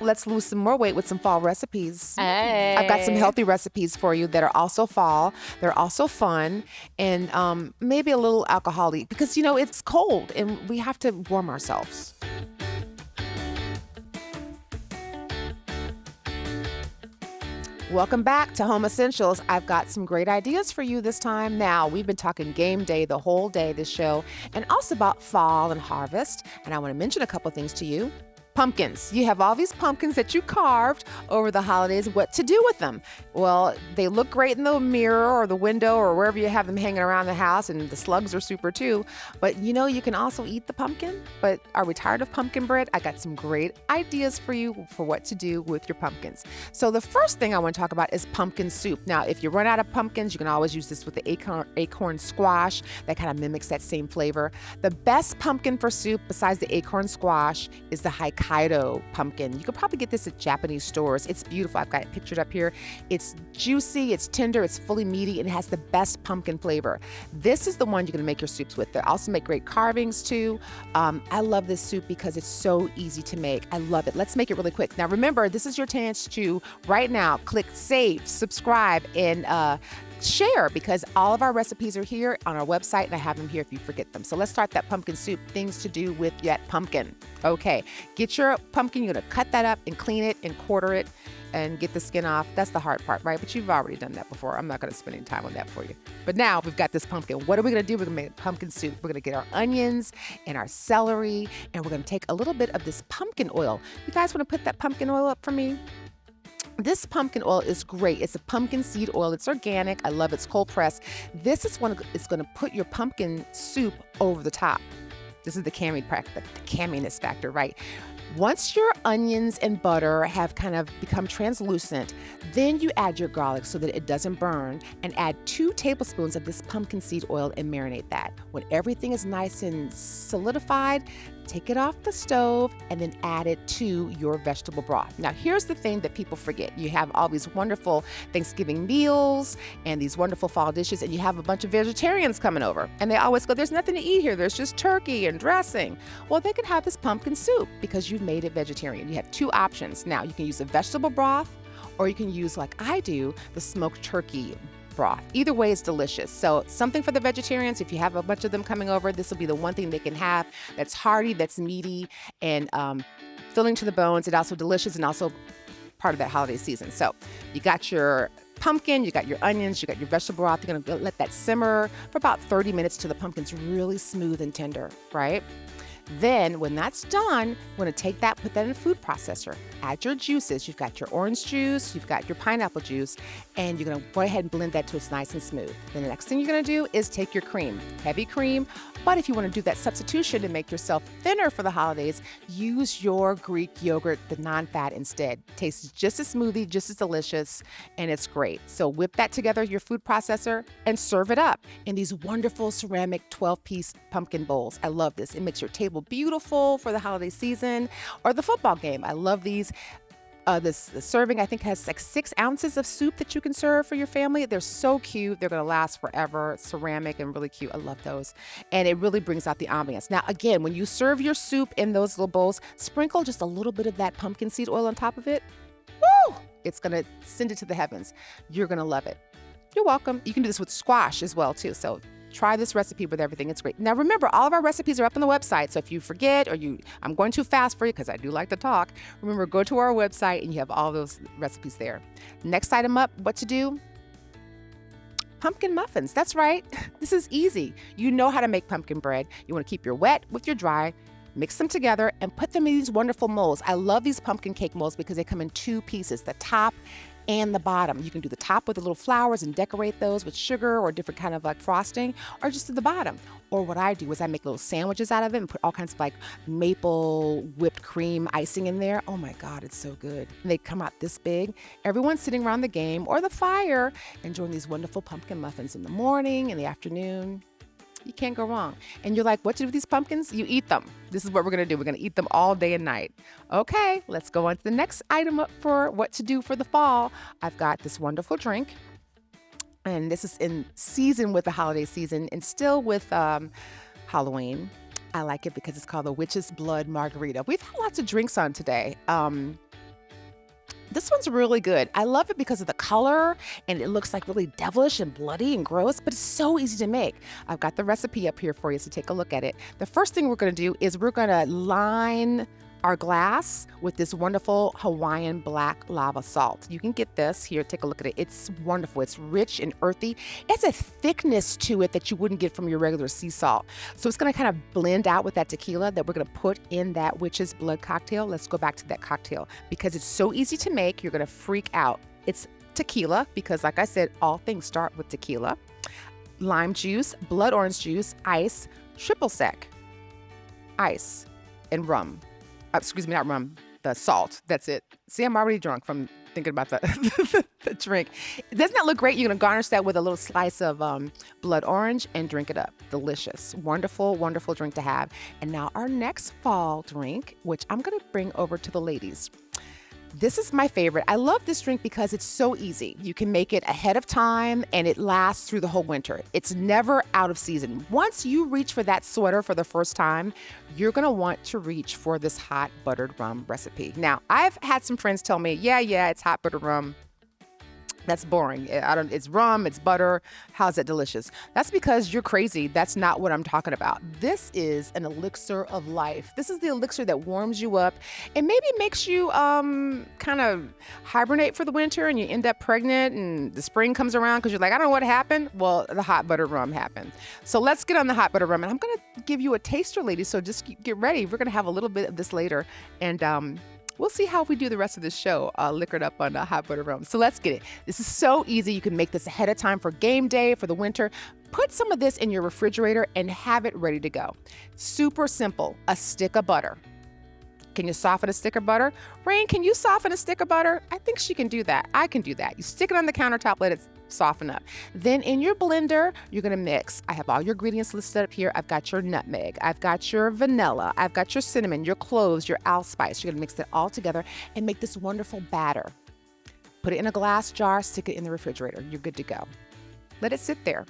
let's lose some more weight with some fall recipes. Hey. I've got some healthy recipes for you that are also fall. They're also fun and maybe a little alcoholic because, it's cold and we have to warm ourselves. Welcome back to Home Essentials. I've got some great ideas for you this time. Now, we've been talking game day the whole day, this show, and also about fall and harvest. And I want to mention a couple things to you. Pumpkins. You have all these pumpkins that you carved over the holidays. What to do with them? Well, they look great in the mirror or the window or wherever you have them hanging around the house, and the slugs are super too. But you can also eat the pumpkin. But are we tired of pumpkin bread? I got some great ideas for you for what to do with your pumpkins. So the first thing I want to talk about is pumpkin soup. Now, if you run out of pumpkins, you can always use this with the acorn squash. That kind of mimics that same flavor. The best pumpkin for soup besides the acorn squash is the Hokkaido pumpkin. You could probably get this at Japanese stores. It's beautiful. I've got it pictured up here. It's juicy, it's tender, it's fully meaty, and it has the best pumpkin flavor. This is the one you're going to make your soups with. They also make great carvings too. I love this soup because it's so easy to make. I love it. Let's make it really quick. Now remember, this is your chance to, right now, click save, subscribe, and share, because all of our recipes are here on our website and I have them here if you forget them. So let's start that pumpkin soup. Things to do with that pumpkin. Okay, get your pumpkin. You're going to cut that up and clean it and quarter it and get the skin off. That's the hard part, right? But you've already done that before. I'm not going to spend any time on that for you. But now we've got this pumpkin. What are we going to do? We're going to make pumpkin soup. We're going to get our onions and our celery, and we're going to take a little bit of this pumpkin oil. You guys want to put that pumpkin oil up for me? This pumpkin oil is great. It's a pumpkin seed oil. It's organic. I love it. It's cold pressed. This is one. It's going to put your pumpkin soup over the top. This is the caminess factor, right? Once your onions and butter have kind of become translucent, then you add your garlic so that it doesn't burn, and add 2 tablespoons of this pumpkin seed oil and marinate that. When everything is nice and solidified, take it off the stove and then add it to your vegetable broth. Now, here's the thing that people forget. You have all these wonderful Thanksgiving meals and these wonderful fall dishes, and you have a bunch of vegetarians coming over, and they always go, there's nothing to eat here. There's just turkey and dressing. Well, they could have this pumpkin soup because you've made it vegetarian. You have 2 options. Now, you can use a vegetable broth, or you can use, like I do, the smoked turkey broth. Either way is delicious. So something for the vegetarians. If you have a bunch of them coming over, this will be the one thing they can have that's hearty, that's meaty, and filling to the bones, and also delicious, and also part of that holiday season. So you got your pumpkin, you got your onions, you got your vegetable broth. You're going to let that simmer for about 30 minutes till the pumpkin's really smooth and tender, right? Then when that's done, we're going to take that, put that in a food processor, add your juices. You've got your orange juice, you've got your pineapple juice, and you're going to go ahead and blend that till it's nice and smooth. Then the next thing you're going to do is take your cream, heavy cream. But if you want to do that substitution to make yourself thinner for the holidays, use your Greek yogurt, the non-fat instead. Tastes just as smoothie, just as delicious, and it's great. So whip that together, your food processor, and serve it up in these wonderful ceramic 12-piece pumpkin bowls. I love this. It makes your table beautiful for the holiday season or the football game. I love these. The serving, I think, has like 6 ounces of soup that you can serve for your family. They're so cute. They're going to last forever. Ceramic and really cute. I love those. And it really brings out the ambiance. Now, again, when you serve your soup in those little bowls, sprinkle just a little bit of that pumpkin seed oil on top of it. Woo! It's going to send it to the heavens. You're going to love it. You're welcome. You can do this with squash as well, too. So try this recipe with everything. It's great. Now, remember, all of our recipes are up on the website. So if you forget or I'm going too fast for you because I do like to talk, remember, go to our website and you have all those recipes there. Next item up, what to do? Pumpkin muffins. That's right. This is easy. You know how to make pumpkin bread. You want to keep your wet with your dry. Mix them together and put them in these wonderful molds. I love these pumpkin cake molds because they come in 2 pieces, the top and the bottom. You can do the top with the little flowers and decorate those with sugar or different kind of like frosting, or just to the bottom. Or what I do is I make little sandwiches out of it and put all kinds of like maple whipped cream icing in there. Oh my God, it's so good. And they come out this big. Everyone's sitting around the game or the fire enjoying these wonderful pumpkin muffins in the morning, in the afternoon. You can't go wrong. And you're like, what to do with these pumpkins? You eat them. This is what we're going to do. We're going to eat them all day and night. Okay, let's go on to the next item up for what to do for the fall. I've got this wonderful drink. And this is in season with the holiday season and still with Halloween. I like it because it's called the Witch's Blood Margarita. We've had lots of drinks on today. This one's really good. I love it because of the color, and it looks like really devilish and bloody and gross, but it's so easy to make. I've got the recipe up here for you, so take a look at it. The first thing we're gonna do is we're gonna line our glass with this wonderful Hawaiian black lava salt. You can get this here, take a look at it. It's wonderful, it's rich and earthy. It's a thickness to it that you wouldn't get from your regular sea salt. So it's gonna kind of blend out with that tequila that we're gonna put in that witch's blood cocktail. Let's go back to that cocktail. Because it's so easy to make, you're gonna freak out. It's tequila, because like I said, all things start with tequila. Lime juice, blood orange juice, ice, triple sec, ice, and excuse me, not rum, the salt. That's it. See, I'm already drunk from thinking about the drink. Doesn't that look great? You're going to garnish that with a little slice of blood orange and drink it up. Delicious. Wonderful, wonderful drink to have. And now our next fall drink, which I'm going to bring over to the ladies. This is my favorite. I love this drink because it's so easy. You can make it ahead of time and it lasts through the whole winter. It's never out of season. Once you reach for that sweater for the first time, you're gonna want to reach for this hot buttered rum recipe. Now, I've had some friends tell me, yeah, it's hot buttered rum. That's boring. It's rum, it's butter. How's it delicious? That's because you're crazy. That's not what I'm talking about. This is an elixir of life. This is the elixir that warms you up and maybe makes you kind of hibernate for the winter, and you end up pregnant and the spring comes around because you're like, I don't know what happened. Well, the hot butter rum happened. So let's get on the hot butter rum, and I'm going to give you a taster, ladies. So just get ready. We're going to have a little bit of this later, and we'll see how we do the rest of this show, liquored up on hot butter rum. So let's get it. This is so easy. You can make this ahead of time for game day, for the winter. Put some of this in your refrigerator and have it ready to go. Super simple. A stick of butter. Can you soften a stick of butter? Rain, can you soften a stick of butter? I think she can do that. I can do that. You stick it on the countertop, let it soften up. Then in your blender, you're gonna mix. I have all your ingredients listed up here. I've got your nutmeg, I've got your vanilla, I've got your cinnamon, your cloves, your allspice. You're gonna mix it all together and make this wonderful batter. Put it in a glass jar, stick it in the refrigerator. You're good to go. Let it sit there.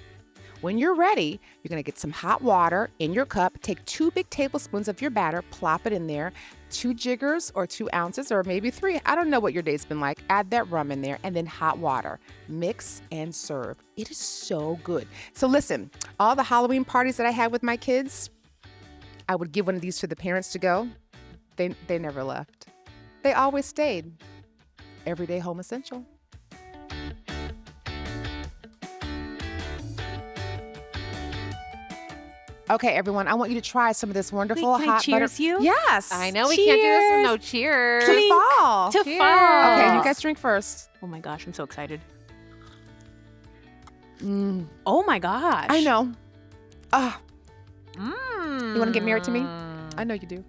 When you're ready, you're gonna get some hot water in your cup, take 2 big tablespoons of your batter, plop it in there, 2 jiggers or 2 ounces or maybe 3. I don't know what your day's been like. Add that rum in there and then hot water. Mix and serve. It is so good. So listen, all the Halloween parties that I had with my kids, I would give one of these to the parents to go. They never left. They always stayed. Everyday home essential. Okay, everyone, I want you to try some of this wonderful Wait, can hot I cheers butter. you? Yes. I know we Cheers. can't do this with no cheers. To fall. To Cheers. fall. Okay, you guys drink first. Oh my gosh, I'm so excited. Oh my gosh. I know. Ah, Mm. you want to get married to me? I know you do.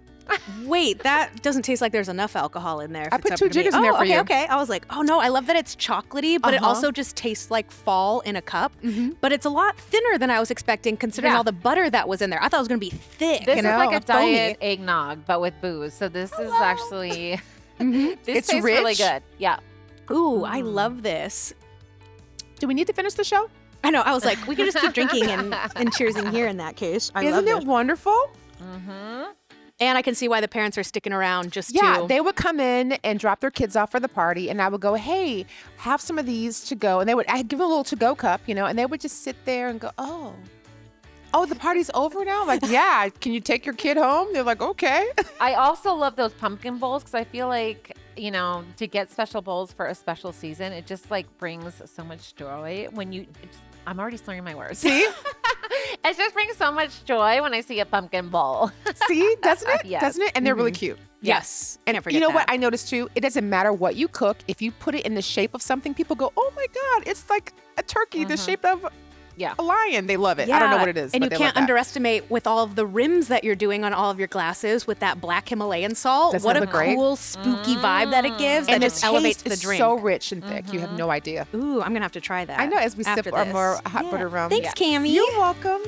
Wait, that doesn't taste like there's enough alcohol in there. if I it's put up 2 to me. jiggers in there for okay, you. Okay, I was like, oh no, I love that it's chocolatey, but it Uh-huh. also just tastes like fall in a cup. But it's a lot thinner than I was expecting, considering Yeah. all the butter that was in there. I thought it was going to be thick. This You is know, like a foamy. diet eggnog, but with booze. So this is actually, this It's tastes really rich. good. Yeah. Ooh, I love this. Do we need to finish the show? I know. I was like, we can just keep drinking and cheersing here in that case. I love Isn't it it. wonderful? Mm-hmm. And I can see why the parents are sticking around just Yeah, to. they would come in and drop their kids off for the party, and I would go, hey, have some of these to go. And I'd give them a little to-go cup, and they would just sit there and go, oh, the party's over now? Like, yeah, can you take your kid home? They're like, okay. I also love those pumpkin bowls because I feel like, to get special bowls for a special season, it just like brings so much joy when I'm already slurring my words. See? It just brings so much joy when I see a pumpkin bowl. See, doesn't it? Yes. Doesn't it? And they're really cute. Yes. And Can't forget you know that. what I noticed too? It doesn't matter what you cook. If you put it in the shape of something, people go, oh my God, it's like a turkey, the shape of Yeah. a lion. They love it. I don't know what it is. And but you they can't love that. underestimate with all of the rims that you're doing on all of your glasses with that black Himalayan salt. Doesn't What it a look great? cool, spooky vibe that it gives that And the just elevates taste the is drink. so rich and thick. You have no idea. Ooh, I'm going to have to try that. I know, as we sip after our this. more hot butter rum. Thanks, Cammie. You're welcome.